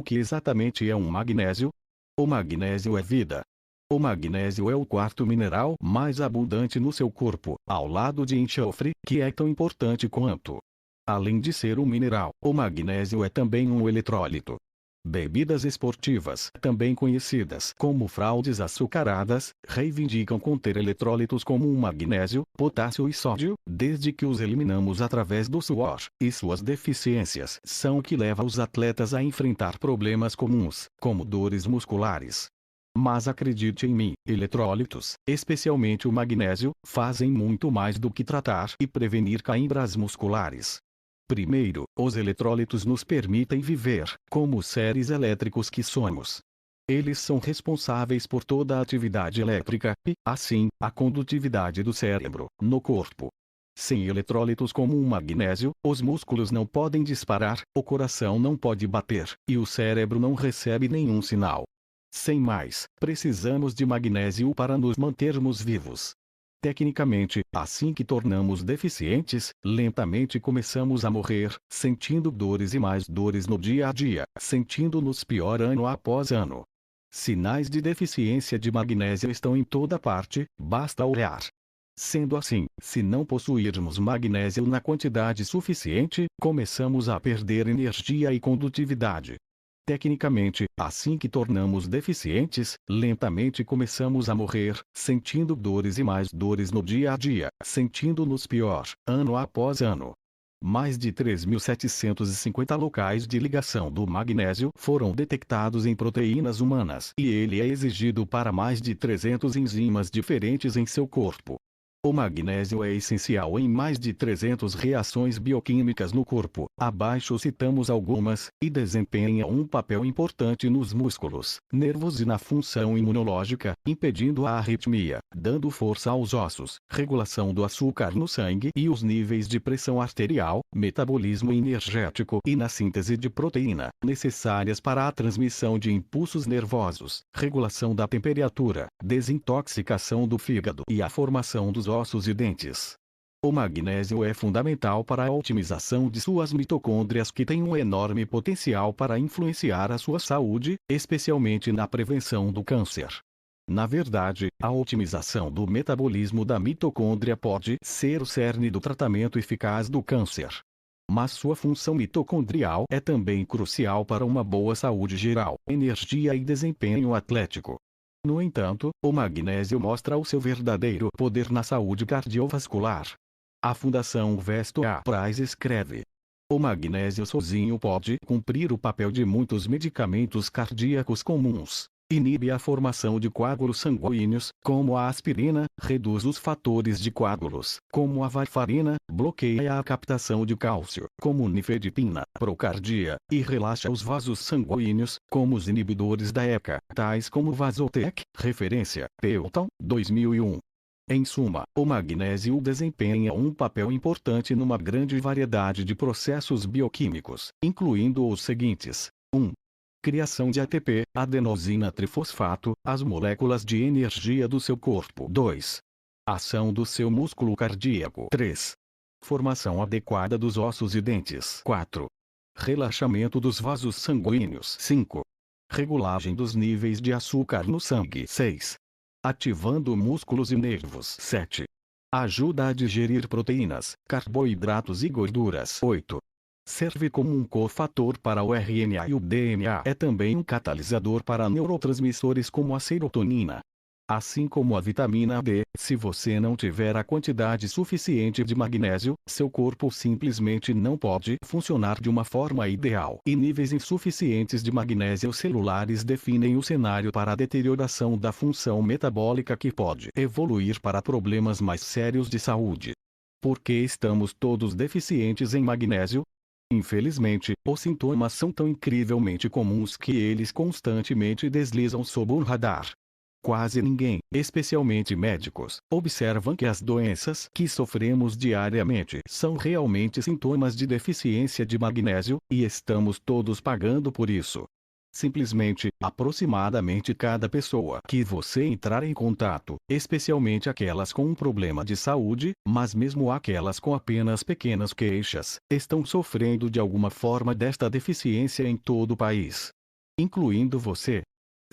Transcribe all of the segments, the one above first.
O que exatamente é um magnésio? O magnésio é vida. O magnésio é o quarto mineral mais abundante no seu corpo, ao lado de enxofre, que é tão importante quanto. Além de ser um mineral, o magnésio é também um eletrólito. Bebidas esportivas, também conhecidas como fraldas açucaradas, reivindicam conter eletrólitos como o magnésio, potássio e sódio, desde que os eliminamos através do suor, e suas deficiências são o que leva os atletas a enfrentar problemas comuns, como dores musculares. Mas acredite em mim, eletrólitos, especialmente o magnésio, fazem muito mais do que tratar e prevenir cãibras musculares. Primeiro, os eletrólitos nos permitem viver, como seres elétricos que somos. Eles são responsáveis por toda a atividade elétrica, e, assim, a condutividade do cérebro, no corpo. Sem eletrólitos como o magnésio, os músculos não podem disparar, o coração não pode bater, e o cérebro não recebe nenhum sinal. Sem mais, precisamos de magnésio para nos mantermos vivos. Tecnicamente, assim que tornamos deficientes, lentamente começamos a morrer, sentindo dores e mais dores no dia a dia, sentindo-nos pior ano após ano. Sinais de deficiência de magnésio estão em toda parte, basta olhar. Sendo assim, se não possuirmos magnésio na quantidade suficiente, começamos a perder energia e condutividade. Tecnicamente, assim que tornamos deficientes, lentamente começamos a morrer, sentindo dores e mais dores no dia a dia, sentindo-nos pior, ano após ano. Mais de 3.750 locais de ligação do magnésio foram detectados em proteínas humanas e ele é exigido para mais de 300 enzimas diferentes em seu corpo. O magnésio é essencial em mais de 300 reações bioquímicas no corpo, abaixo citamos algumas, e desempenha um papel importante nos músculos, nervos e na função imunológica, impedindo a arritmia, dando força aos ossos, regulação do açúcar no sangue e os níveis de pressão arterial, metabolismo energético e na síntese de proteína, necessárias para a transmissão de impulsos nervosos, regulação da temperatura, desintoxicação do fígado e a formação dos ossos e dentes. O magnésio é fundamental para a otimização de suas mitocôndrias que têm um enorme potencial para influenciar a sua saúde, especialmente na prevenção do câncer. Na verdade, a otimização do metabolismo da mitocôndria pode ser o cerne do tratamento eficaz do câncer. Mas sua função mitocondrial é também crucial para uma boa saúde geral, energia e desempenho atlético. No entanto, o magnésio mostra o seu verdadeiro poder na saúde cardiovascular. A Fundação Vesto A. Price escreve: o magnésio sozinho pode cumprir o papel de muitos medicamentos cardíacos comuns. Inibe a formação de coágulos sanguíneos, como a aspirina, reduz os fatores de coágulos, como a varfarina, bloqueia a captação de cálcio, como nifedipina, procardia, e relaxa os vasos sanguíneos, como os inibidores da ECA, tais como Vasotec, referência, Pelton, 2001. Em suma, o magnésio desempenha um papel importante numa grande variedade de processos bioquímicos, incluindo os seguintes: 1. Criação de ATP, adenosina trifosfato, as moléculas de energia do seu corpo. 2. Ação do seu músculo cardíaco. 3. Formação adequada dos ossos e dentes. 4. Relaxamento dos vasos sanguíneos. 5. Regulagem dos níveis de açúcar no sangue. 6. Ativando músculos e nervos. 7. Ajuda a digerir proteínas, carboidratos e gorduras. 8. Serve como um cofator para o RNA e o DNA. É também um catalisador para neurotransmissores como a serotonina. Assim como a vitamina D, se você não tiver a quantidade suficiente de magnésio, seu corpo simplesmente não pode funcionar de uma forma ideal. E níveis insuficientes de magnésio celulares definem o cenário para a deterioração da função metabólica que pode evoluir para problemas mais sérios de saúde. Por que estamos todos deficientes em magnésio? Infelizmente, os sintomas são tão incrivelmente comuns que eles constantemente deslizam sob o radar. Quase ninguém, especialmente médicos, observam que as doenças que sofremos diariamente são realmente sintomas de deficiência de magnésio, e estamos todos pagando por isso. Simplesmente, aproximadamente cada pessoa que você entrar em contato, especialmente aquelas com um problema de saúde, mas mesmo aquelas com apenas pequenas queixas, estão sofrendo de alguma forma desta deficiência em todo o país. incluindo você.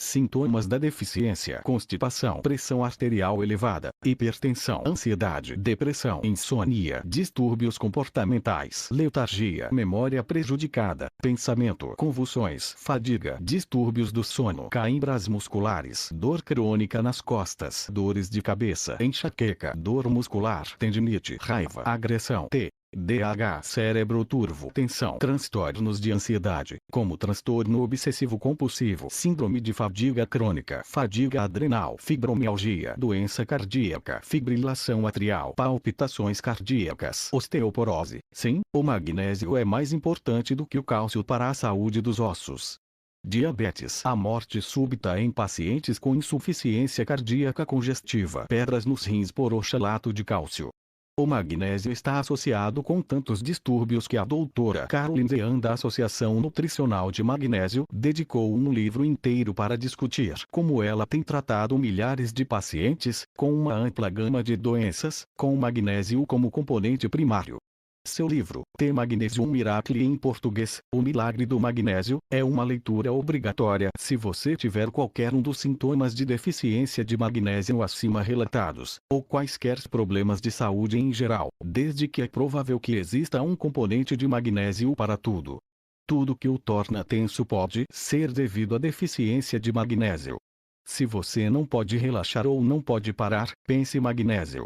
Sintomas da deficiência: constipação, pressão arterial elevada, hipertensão, ansiedade, depressão, insônia, distúrbios comportamentais, letargia, memória prejudicada, pensamento, convulsões, fadiga, distúrbios do sono, cãibras musculares, dor crônica nas costas, dores de cabeça, enxaqueca, dor muscular, tendinite, raiva, agressão, TDAH, cérebro turvo, tensão, transtornos de ansiedade, como transtorno obsessivo-compulsivo, síndrome de fadiga crônica, fadiga adrenal, fibromialgia, doença cardíaca, fibrilação atrial, palpitações cardíacas, osteoporose. Sim, o magnésio é mais importante do que o cálcio para a saúde dos ossos. Diabetes, a morte súbita em pacientes com insuficiência cardíaca congestiva, pedras nos rins por oxalato de cálcio. O magnésio está associado com tantos distúrbios que a doutora Caroline Zean da Associação Nutricional de Magnésio dedicou um livro inteiro para discutir como ela tem tratado milhares de pacientes, com uma ampla gama de doenças, com o magnésio como componente primário. Seu livro, The Magnesium Miracle em português, O Milagre do Magnésio, é uma leitura obrigatória se você tiver qualquer um dos sintomas de deficiência de magnésio acima relatados, ou quaisquer problemas de saúde em geral, desde que é provável que exista um componente de magnésio para tudo. Tudo que o torna tenso pode ser devido à deficiência de magnésio. Se você não pode relaxar ou não pode parar, pense magnésio.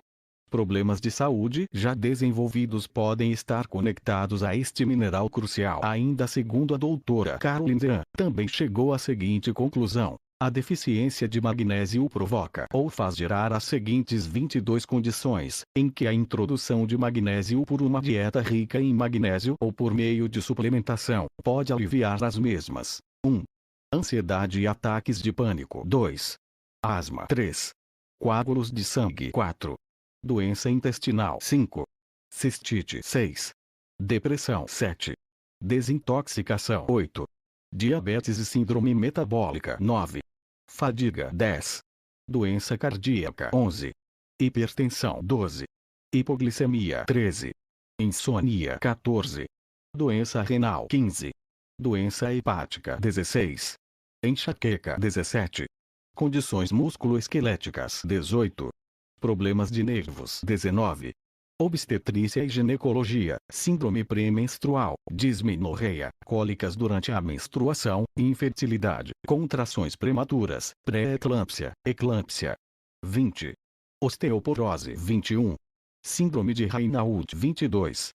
Problemas de saúde já desenvolvidos podem estar conectados a este mineral crucial. Ainda segundo a doutora Caroline Zean, também chegou à seguinte conclusão: a deficiência de magnésio provoca ou faz gerar as seguintes 22 condições, em que a introdução de magnésio por uma dieta rica em magnésio ou por meio de suplementação pode aliviar as mesmas. 1. Ansiedade e ataques de pânico. 2. Asma. 3. Coágulos de sangue. 4. Doença intestinal. 5. Cistite. 6. Depressão. 7. Desintoxicação. 8. Diabetes e síndrome metabólica. 9. Fadiga. 10. Doença cardíaca. 11. Hipertensão. 12. Hipoglicemia. 13. Insônia. 14. Doença renal. 15. Doença hepática. 16. Enxaqueca. 17. Condições musculoesqueléticas. 18. Problemas de nervos. 19. Obstetrícia e ginecologia, síndrome pré-menstrual, dismenorreia, cólicas durante a menstruação, infertilidade, contrações prematuras, pré-eclâmpsia, eclâmpsia. 20. Osteoporose. 21. Síndrome de Raynaud. 22.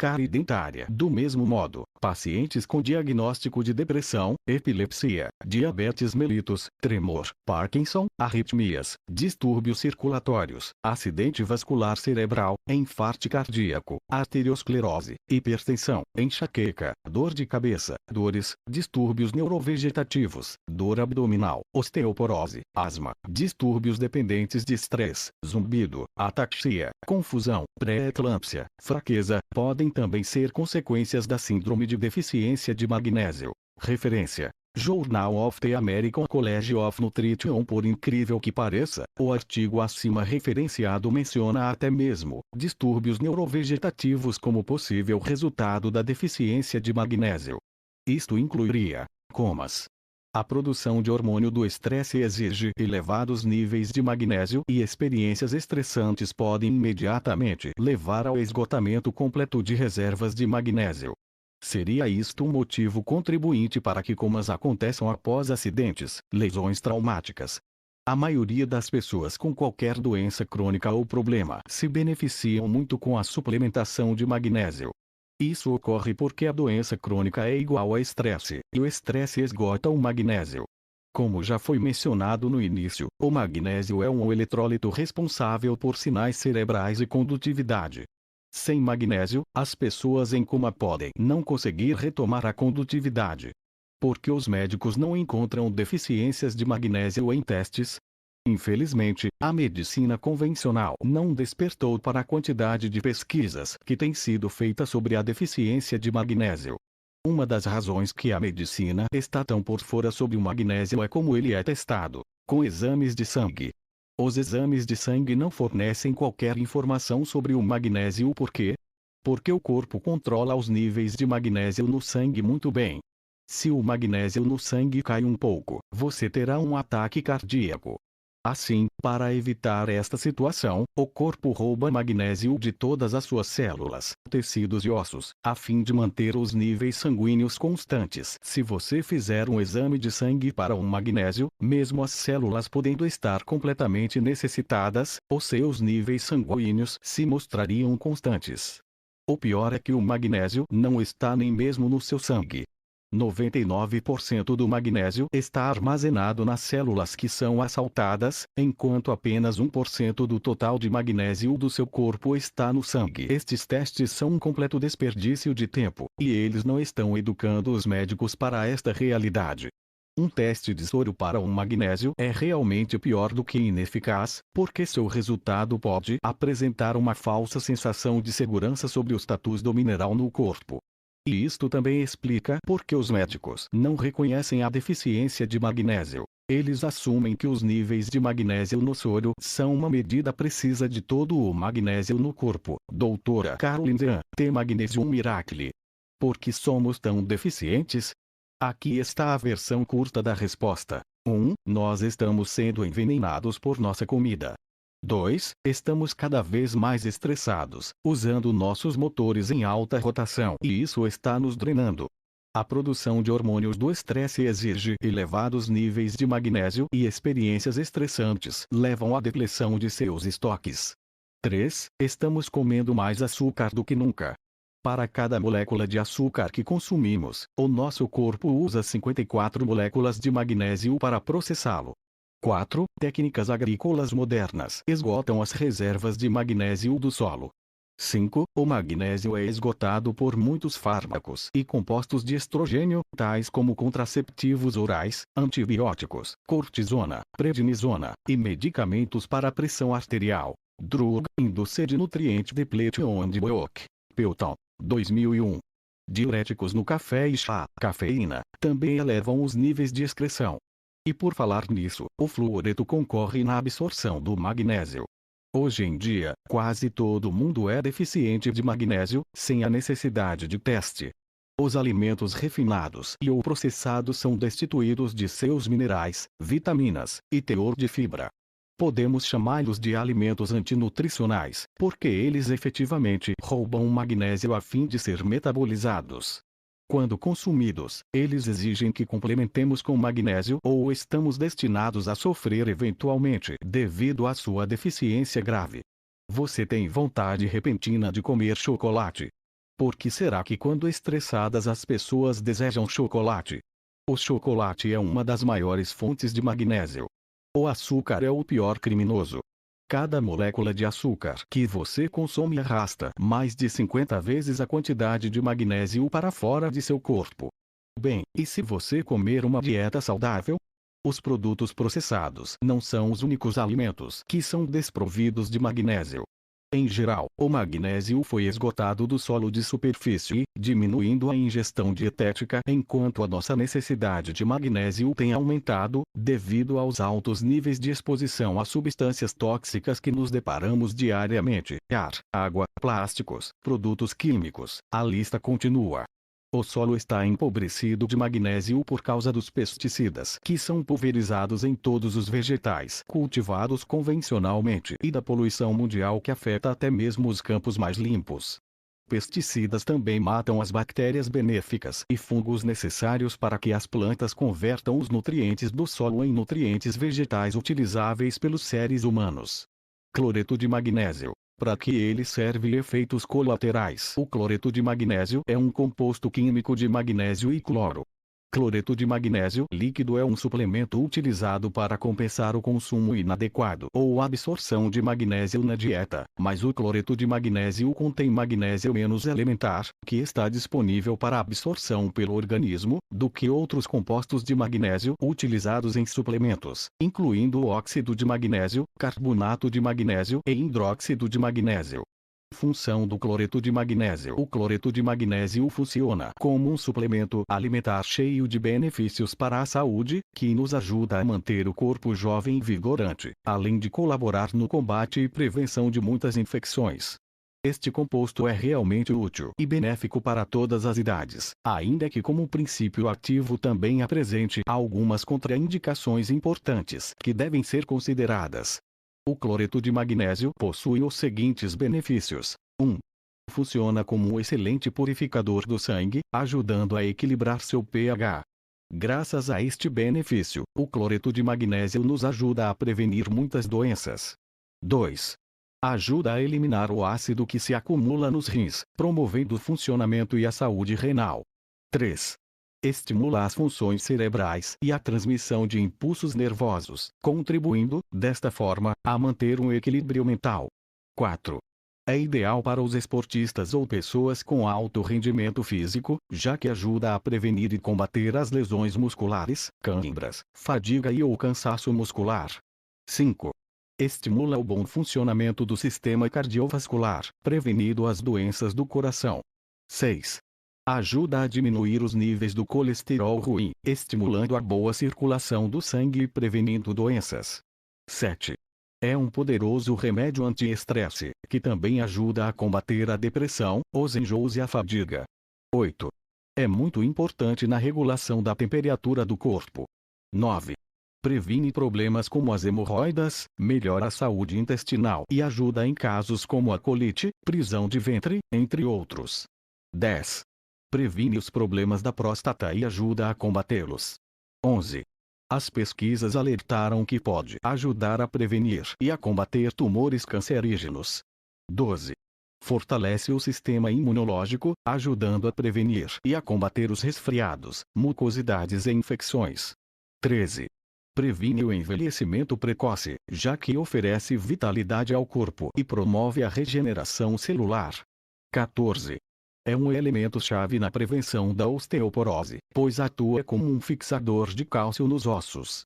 Cárie dentária. Do mesmo modo, pacientes com diagnóstico de depressão, epilepsia, diabetes mellitus, tremor, Parkinson, arritmias, distúrbios circulatórios, acidente vascular cerebral, infarto cardíaco, arteriosclerose, hipertensão, enxaqueca, dor de cabeça, dores, distúrbios neurovegetativos, dor abdominal, osteoporose, asma, distúrbios dependentes de estresse, zumbido, ataxia, confusão, pré-eclâmpsia, fraqueza, podem também ser consequências da síndrome de deficiência de magnésio. Referência: Journal of the American College of Nutrition. Por incrível que pareça, o artigo acima referenciado menciona até mesmo distúrbios neurovegetativos como possível resultado da deficiência de magnésio. Isto incluiria comas. A produção de hormônio do estresse exige elevados níveis de magnésio e experiências estressantes podem imediatamente levar ao esgotamento completo de reservas de magnésio. Seria isto um motivo contribuinte para que comas aconteçam após acidentes, lesões traumáticas. A maioria das pessoas com qualquer doença crônica ou problema se beneficiam muito com a suplementação de magnésio. Isso ocorre porque a doença crônica é igual a estresse, e o estresse esgota o magnésio. Como já foi mencionado no início, o magnésio é um eletrólito responsável por sinais cerebrais e condutividade. Sem magnésio, as pessoas em coma podem não conseguir retomar a condutividade. Porque os médicos não encontram deficiências de magnésio em testes? Infelizmente, a medicina convencional não despertou para a quantidade de pesquisas que têm sido feitas sobre a deficiência de magnésio. Uma das razões que a medicina está tão por fora sobre o magnésio é como ele é testado, com exames de sangue. Os exames de sangue não fornecem qualquer informação sobre o magnésio. Por quê? Porque o corpo controla os níveis de magnésio no sangue muito bem. Se o magnésio no sangue cai um pouco, você terá um ataque cardíaco. Assim, para evitar esta situação, o corpo rouba magnésio de todas as suas células, tecidos e ossos, a fim de manter os níveis sanguíneos constantes. Se você fizer um exame de sangue para um magnésio, mesmo as células podendo estar completamente necessitadas, os seus níveis sanguíneos se mostrariam constantes. O pior é que o magnésio não está nem mesmo no seu sangue. 99% do magnésio está armazenado nas células que são assaltadas, enquanto apenas 1% do total de magnésio do seu corpo está no sangue. Estes testes são um completo desperdício de tempo, e eles não estão educando os médicos para esta realidade. Um teste de soro para um magnésio é realmente pior do que ineficaz, porque seu resultado pode apresentar uma falsa sensação de segurança sobre o status do mineral no corpo. E isto também explica por que os médicos não reconhecem a deficiência de magnésio. Eles assumem que os níveis de magnésio no soro são uma medida precisa de todo o magnésio no corpo. Doutora Caroline Dean, The Magnesium Miracle. Por que somos tão deficientes? Aqui está a versão curta da resposta. 1. Nós estamos sendo envenenados por nossa comida. 2. Estamos cada vez mais estressados, usando nossos motores em alta rotação e isso está nos drenando. A produção de hormônios do estresse exige elevados níveis de magnésio e experiências estressantes levam à depleção de seus estoques. 3. Estamos comendo mais açúcar do que nunca. Para cada molécula de açúcar que consumimos, o nosso corpo usa 54 moléculas de magnésio para processá-lo. 4. Técnicas agrícolas modernas esgotam as reservas de magnésio do solo. 5. O magnésio é esgotado por muitos fármacos e compostos de estrogênio, tais como contraceptivos orais, antibióticos, cortisona, prednisona, e medicamentos para a pressão arterial. Drug Induced Nutrient Depletion and Work. Pelton, 2001. Diuréticos no café e chá, cafeína, também elevam os níveis de excreção. E por falar nisso, o fluoreto concorre na absorção do magnésio. Hoje em dia, quase todo mundo é deficiente de magnésio, sem a necessidade de teste. Os alimentos refinados e ou processados são destituídos de seus minerais, vitaminas e teor de fibra. Podemos chamá-los de alimentos antinutricionais, porque eles efetivamente roubam o magnésio a fim de ser metabolizados. Quando consumidos, eles exigem que complementemos com magnésio ou estamos destinados a sofrer eventualmente devido à sua deficiência grave. Você tem vontade repentina de comer chocolate? Por que será que quando estressadas as pessoas desejam chocolate? O chocolate é uma das maiores fontes de magnésio. O açúcar é o pior criminoso. Cada molécula de açúcar que você consome arrasta mais de 50 vezes a quantidade de magnésio para fora de seu corpo. Bem, e se você comer uma dieta saudável? Os produtos processados não são os únicos alimentos que são desprovidos de magnésio. Em geral, o magnésio foi esgotado do solo de superfície, diminuindo a ingestão dietética enquanto a nossa necessidade de magnésio tem aumentado, devido aos altos níveis de exposição a substâncias tóxicas que nos deparamos diariamente: ar, água, plásticos, produtos químicos, a lista continua. O solo está empobrecido de magnésio por causa dos pesticidas que são pulverizados em todos os vegetais cultivados convencionalmente e da poluição mundial que afeta até mesmo os campos mais limpos. Pesticidas também matam as bactérias benéficas e fungos necessários para que as plantas convertam os nutrientes do solo em nutrientes vegetais utilizáveis pelos seres humanos. Cloreto de magnésio. Para que ele serve efeitos colaterais. O cloreto de magnésio é um composto químico de magnésio e cloro. Cloreto de magnésio líquido é um suplemento utilizado para compensar o consumo inadequado ou absorção de magnésio na dieta, mas o cloreto de magnésio contém magnésio menos elementar, que está disponível para absorção pelo organismo, do que outros compostos de magnésio utilizados em suplementos, incluindo o óxido de magnésio, carbonato de magnésio e hidróxido de magnésio. Função do cloreto de magnésio. O cloreto de magnésio funciona como um suplemento alimentar cheio de benefícios para a saúde, que nos ajuda a manter o corpo jovem e vigorante, além de colaborar no combate e prevenção de muitas infecções. Este composto é realmente útil e benéfico para todas as idades, ainda que como princípio ativo também apresente algumas contraindicações importantes que devem ser consideradas. O cloreto de magnésio possui os seguintes benefícios. 1. Funciona como um excelente purificador do sangue, ajudando a equilibrar seu pH. Graças a este benefício, o cloreto de magnésio nos ajuda a prevenir muitas doenças. 2. Ajuda a eliminar o ácido que se acumula nos rins, promovendo o funcionamento e a saúde renal. 3. Estimula as funções cerebrais e a transmissão de impulsos nervosos, contribuindo, desta forma, a manter um equilíbrio mental. 4. É ideal para os esportistas ou pessoas com alto rendimento físico, já que ajuda a prevenir e combater as lesões musculares, câimbras, fadiga e ou cansaço muscular. 5. Estimula o bom funcionamento do sistema cardiovascular, prevenindo as doenças do coração. 6. Ajuda a diminuir os níveis do colesterol ruim, estimulando a boa circulação do sangue e prevenindo doenças. 7. É um poderoso remédio anti-estresse, que também ajuda a combater a depressão, os enjoos e a fadiga. 8. É muito importante na regulação da temperatura do corpo. 9. Previne problemas como as hemorroidas, melhora a saúde intestinal e ajuda em casos como a colite, prisão de ventre, entre outros. 10. Previne os problemas da próstata e ajuda a combatê-los. 11. As pesquisas alertaram que pode ajudar a prevenir e a combater tumores cancerígenos. 12. Fortalece o sistema imunológico, ajudando a prevenir e a combater os resfriados, mucosidades e infecções. 13. Previne o envelhecimento precoce, já que oferece vitalidade ao corpo e promove a regeneração celular. 14. É um elemento-chave na prevenção da osteoporose, pois atua como um fixador de cálcio nos ossos.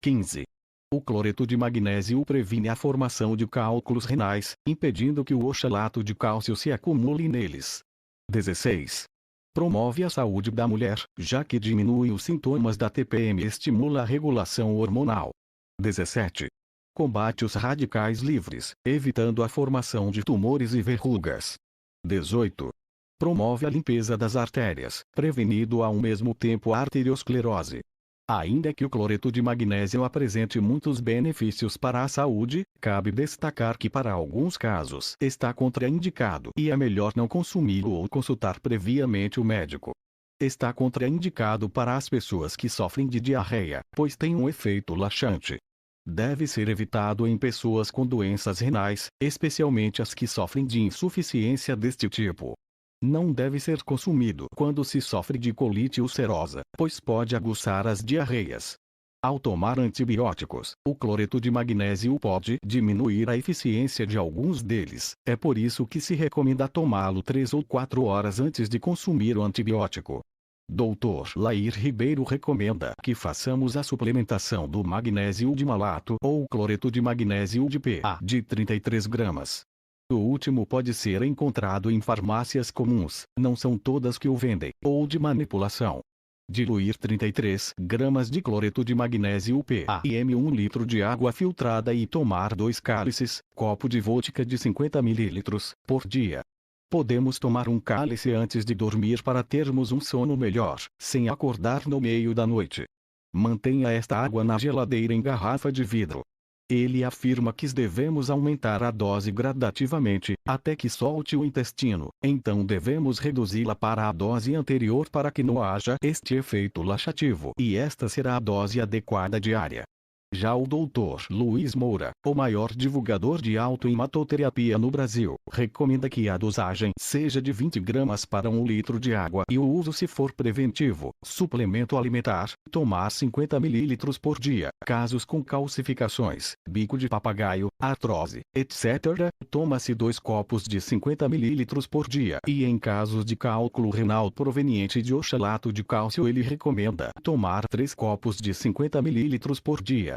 15. O cloreto de magnésio previne a formação de cálculos renais, impedindo que o oxalato de cálcio se acumule neles. 16. Promove a saúde da mulher, já que diminui os sintomas da TPM e estimula a regulação hormonal. 17. Combate os radicais livres, evitando a formação de tumores e verrugas. 18. Promove a limpeza das artérias, prevenindo ao mesmo tempo a arteriosclerose. Ainda que o cloreto de magnésio apresente muitos benefícios para a saúde, cabe destacar que para alguns casos está contraindicado e é melhor não consumi-lo ou consultar previamente o médico. Está contraindicado para as pessoas que sofrem de diarreia, pois tem um efeito laxante. Deve ser evitado em pessoas com doenças renais, especialmente as que sofrem de insuficiência deste tipo. Não deve ser consumido quando se sofre de colite ulcerosa, pois pode aguçar as diarreias. Ao tomar antibióticos, o cloreto de magnésio pode diminuir a eficiência de alguns deles, é por isso que se recomenda tomá-lo 3 ou 4 horas antes de consumir o antibiótico. Dr. Lair Ribeiro recomenda que façamos a suplementação do magnésio de malato ou cloreto de magnésio de PA de 33 gramas. O último pode ser encontrado em farmácias comuns, não são todas que o vendem, ou de manipulação. Diluir 33 gramas de cloreto de magnésio PA em 1 litro de água filtrada e tomar 2 cálices, copo de vodka de 50 ml, por dia. Podemos tomar um cálice antes de dormir para termos um sono melhor, sem acordar no meio da noite. Mantenha esta água na geladeira em garrafa de vidro. Ele afirma que devemos aumentar a dose gradativamente, até que solte o intestino, então devemos reduzi-la para a dose anterior para que não haja este efeito laxativo, e esta será a dose adequada diária. Já o Dr. Luiz Moura, o maior divulgador de autoimatoterapia no Brasil, recomenda que a dosagem seja de 20 gramas para 1 litro de água e o uso se for preventivo. Suplemento alimentar, tomar 50 ml por dia. Casos com calcificações, bico de papagaio, artrose, etc. Toma-se 2 copos de 50 ml por dia. E em casos de cálculo renal proveniente de oxalato de cálcio ele recomenda tomar 3 copos de 50 ml por dia.